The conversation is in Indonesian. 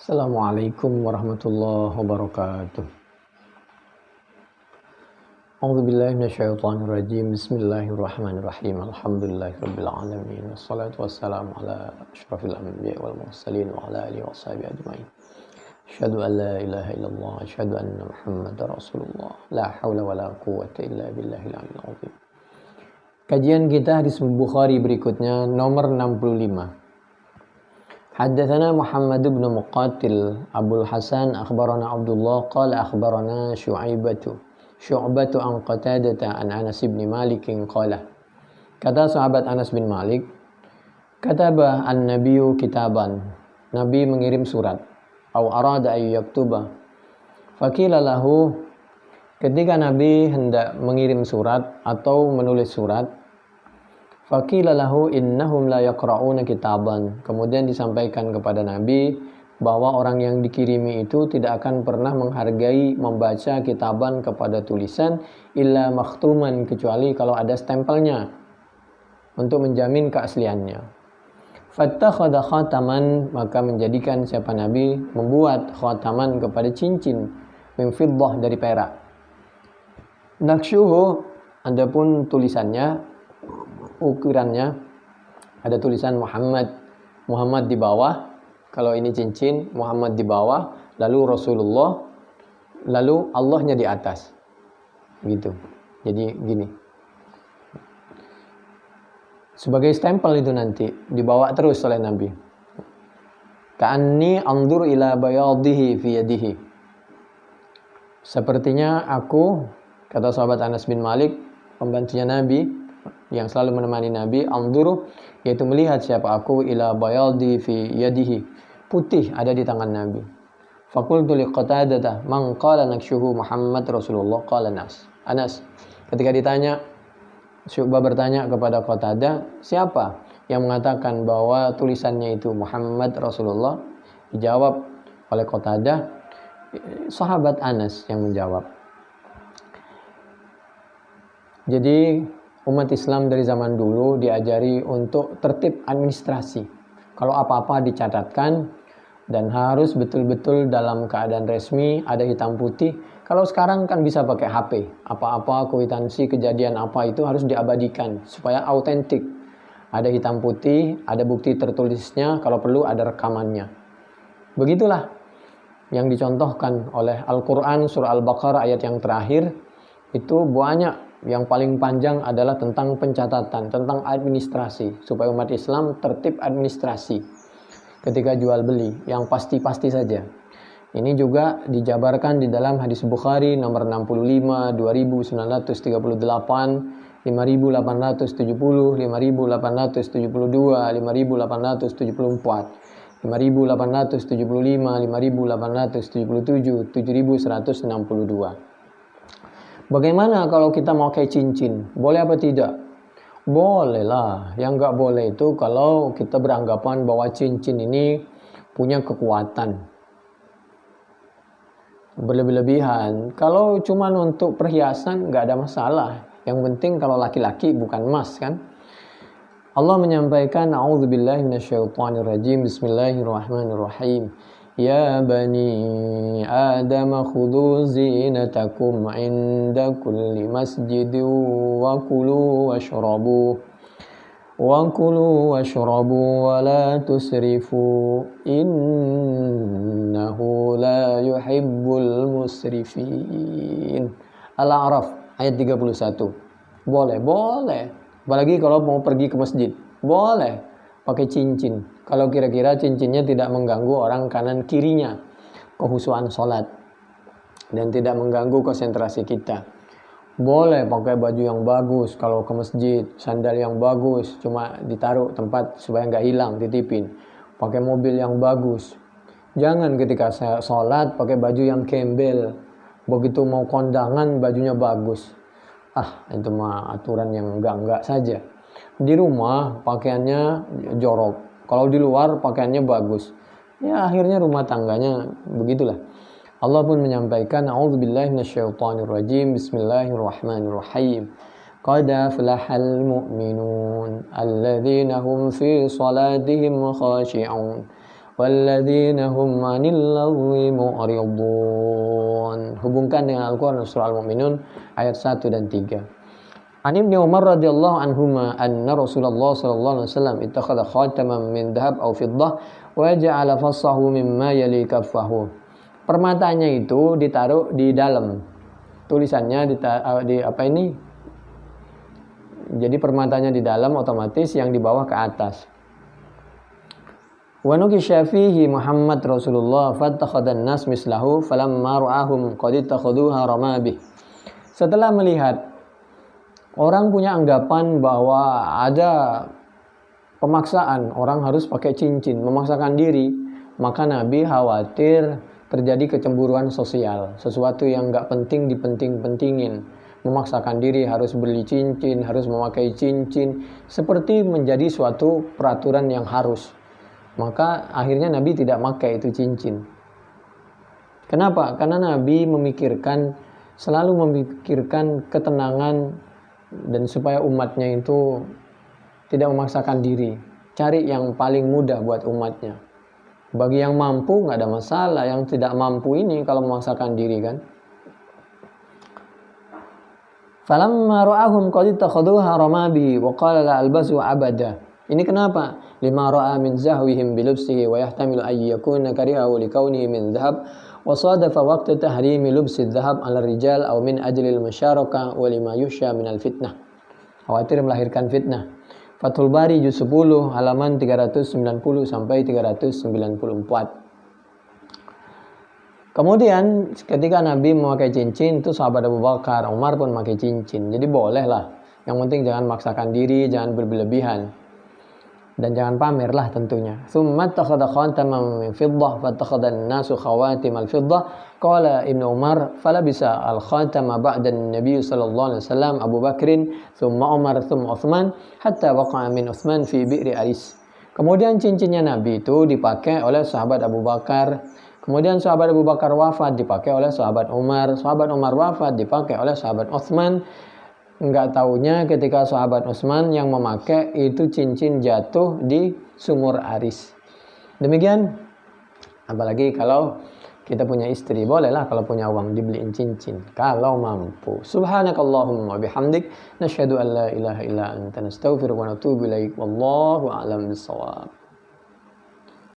Assalamualaikum warahmatullahi wabarakatuh. A'udzubillahi minasyaitonirrajim. Bismillahirrahmanirrahim. Alhamdulillahirabbil alamin. Wassalatu wassalamu ala asyrafil anbiya'i wal mursalin wa ala alihi washabihi ajmain. Asyhadu an la ilaha illallah, asyhadu anna Muhammadar Rasulullah. La haula wala quwwata illa billahil aliyyil azim. Kajian kita hadis Bukhari berikutnya nomor 65. Haddatsana Muhammad bin Muqatil Abul Hasan akhbarana Abdullah qala akhbarana Syu'aibatu an Qatadah an Anas bin Malik qala. Kata sahabat Anas bin Malik, kataba an-nabiyyu kitaban. Nabi mengirim surat. Au arada ay yaktuba. Faqila lahu, ketika Nabi hendak mengirim surat atau menulis surat, faqila lahu innahum la yaqra'una kitaban. Kemudian disampaikan kepada Nabi bahwa orang yang dikirimi itu tidak akan pernah menghargai membaca kitaban kepada tulisan illa makhtuman, kecuali kalau ada stempelnya untuk menjamin keasliannya. Fattakhadha khataman, maka menjadikan siapa Nabi membuat khataman kepada cincin min fiddah, dari perak. Nakshuhu, adapun tulisannya, ukurannya ada tulisan Muhammad di bawah. Kalau ini cincin, Muhammad di bawah, lalu Rasulullah, lalu Allahnya di atas. Gitu. Jadi gini. Sebagai stempel itu nanti dibawa terus oleh Nabi. Ka'anni anzur ila bayadihi fi yadihi. Sepertinya aku, kata sahabat Anas bin Malik, pembantunya Nabi yang selalu menemani Nabi, anzuru, yaitu melihat siapa aku, ila bayadi fi yadihi, putih ada di tangan Nabi. Faqultu li Qatadah, man qala nakshuhu Muhammad Rasulullah, qala Anas. Ketika ditanya, Syu'bah bertanya kepada Qatadah, siapa yang mengatakan bahwa tulisannya itu Muhammad Rasulullah? Dijawab oleh Qatadah, sahabat Anas yang menjawab. Jadi umat Islam dari zaman dulu diajari untuk tertib administrasi. Kalau apa-apa dicatatkan dan harus betul-betul dalam keadaan resmi, ada hitam putih. Kalau sekarang kan bisa pakai HP. Apa-apa kwitansi kejadian apa itu harus diabadikan supaya autentik. Ada hitam putih, ada bukti tertulisnya, kalau perlu ada rekamannya. Begitulah yang dicontohkan oleh Al-Quran surah Al-Baqarah ayat yang terakhir. Itu banyak. Yang paling panjang adalah tentang pencatatan, tentang administrasi, supaya umat Islam tertib administrasi ketika jual beli, yang pasti-pasti saja. Ini juga dijabarkan di dalam hadis Bukhari nomor 65, 2938, 5870, 5872, 5874, 5875, 5877, 7162. Bagaimana kalau kita mau pakai cincin? Boleh apa tidak? Boleh lah. Yang nggak boleh itu kalau kita beranggapan bahwa cincin ini punya kekuatan berlebih-lebihan. Kalau cuma untuk perhiasan nggak ada masalah. Yang penting kalau laki-laki bukan emas kan. Allah menyampaikan, a'udzubillahi minasyaitonirrajim, bismillahirrahmanirrahim. Ya bani Adam khudhu zinatakum inda kulli masjidin wa kulu washrabu wa la tusrifu innahu la yuhibbul musrifin. Al-A'raf ayat 31. Boleh. Apalagi kalau mau pergi ke masjid, boleh pakai cincin. Kalau kira-kira cincinnya tidak mengganggu orang kanan kirinya, kekhusyuan sholat, dan tidak mengganggu konsentrasi kita. Boleh pakai baju yang bagus kalau ke masjid, sandal yang bagus, cuma ditaruh tempat supaya nggak hilang, titipin. Pakai mobil yang bagus. Jangan ketika saya sholat pakai baju yang gembel. Begitu mau kondangan bajunya bagus. Itu mah aturan yang enggak saja. Di rumah pakaiannya jorok. Kalau di luar pakaiannya bagus. Ya akhirnya rumah tangganya begitulah. Allah pun menyampaikan, a'udzubillahi minasyaitonirrajim, bismillahirrahmanirrahim. Qad aflahal mu'minun alladzina hum fi salatihim khashi'un walladzina hum 'anil lagwi mu'ridun. Hubungkan dengan Al-Qur'an surah Al-Mu'minun ayat 1 dan 3. An Ibnu Umar radhiyallahu anhuma anna Rasulullah sallallahu alaihi wasallam ittakhadha khataman min dhahab aw fiddah wa ja'ala fassahu mimma yali kaffahu. Permatanya itu ditaruh di dalam. Tulisannya di apa ini? Jadi permatanya di dalam, otomatis yang di bawah ke atas. Wa nukisha fihi Muhammad Rasulullah fattakhadhan nas mislahu falamma ra'ahum qad ittakhaduha ramabih. Setelah melihat orang punya anggapan bahwa ada pemaksaan, orang harus pakai cincin, memaksakan diri, maka Nabi khawatir terjadi kecemburuan sosial, sesuatu yang enggak penting dipenting-pentingin. Memaksakan diri harus beli cincin, harus memakai cincin, seperti menjadi suatu peraturan yang harus. Maka akhirnya Nabi tidak pakai itu cincin. Kenapa? Karena Nabi selalu memikirkan ketenangan dan supaya umatnya itu tidak memaksakan diri. Cari yang paling mudah buat umatnya. Bagi yang mampu nggak ada masalah, yang tidak mampu ini kalau memaksakan diri kan. Falamma ra'ahum qad ittakhadhuha ramabi wa qala la albasu abada. Ini kenapa? Lima ra'a min zahwihim bilubsihi wa yahtamilu ay yakuna karihahu likaunihi min dhahab wa sadafa waqta tahrimi lubsi dhahab 'ala rijal aw min ajli al-musyarakah wa lima yushya min al-fitnah. Khawatir melahirkan fitnah. Fathul Bari juz 10 halaman 390 sampai 394. Kemudian ketika Nabi memakai cincin, itu sahabat Abu Bakar, Umar pun memakai cincin. Jadi boleh lah. Yang penting jangan maksakan diri, jangan berlebihan. Dan jangan pamer lah tentunya. Tsumma takhadha khataman min fiddah fattakhadha an-nasu khawatim al-fiddah. Qala Ibnu Umar, falabisa al-khatama ba'da an-nabiy sallallahu alaihi wasallam Abu Bakrin, tsumma Umar, tsumma Utsman, hatta waqa'a min Utsman fi bi'ri Aris. Kemudian cincinnya Nabi itu dipakai oleh sahabat Abu Bakar. Kemudian sahabat Abu Bakar wafat, dipakai oleh sahabat Umar. Sahabat Umar wafat, dipakai oleh sahabat Utsman. Enggak taunya ketika sahabat Utsman yang memakai itu cincin jatuh di sumur Aris. Demikian. Apalagi kalau kita punya istri, bolehlah kalau punya uang dibeliin cincin kalau mampu. Subhanakallahumma bihamdik nasyhadu an la ilaha illa anta nastaghfiruka wa natubu ilaik. Wallahu a'lam bissawab.